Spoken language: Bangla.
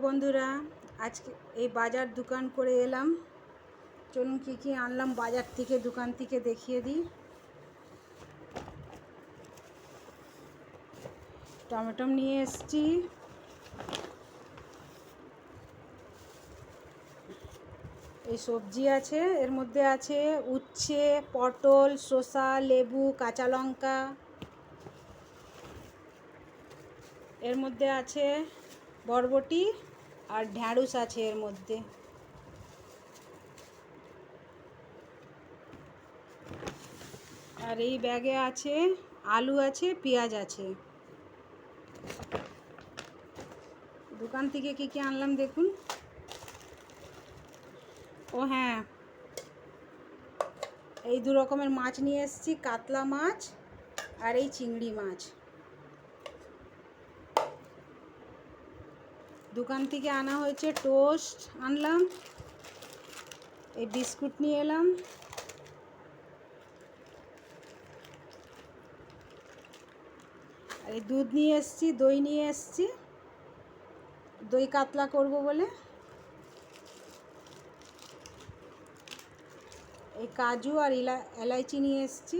বন্ধুরা, আজকে এই বাজার দোকান করে এলাম। চলুন কি কি আনলাম বাজার থেকে, দোকান থেকে দেখিয়ে দিই। টমেটো নিয়ে এসেছি, এই সবজি আছে, এর মধ্যে আছে উচ্ছে, পটল, শসা, লেবু, কাঁচা লঙ্কা। এর মধ্যে আছে বরবটি আর ঢ্যাঁড়স আছে এর মধ্যে। আর এই ব্যাগে আছে আলু আছে, পেঁয়াজ আছে। দোকান থেকে কি কি আনলাম দেখুন। ও হ্যাঁ, এই দু রকমের মাছ নিয়ে এসেছি, কাতলা মাছ আর এই চিংড়ি মাছ। দোকান থেকে আনা হয়েছে টোস্ট আনলাম, এই বিস্কুট নিয়ে এলাম, আর এই দুধ নিয়ে এসেছি, দই নিয়ে এসেছি, দই কাতলা করব বলে। এই কাজু আর এলাইচি নিয়ে এসেছি।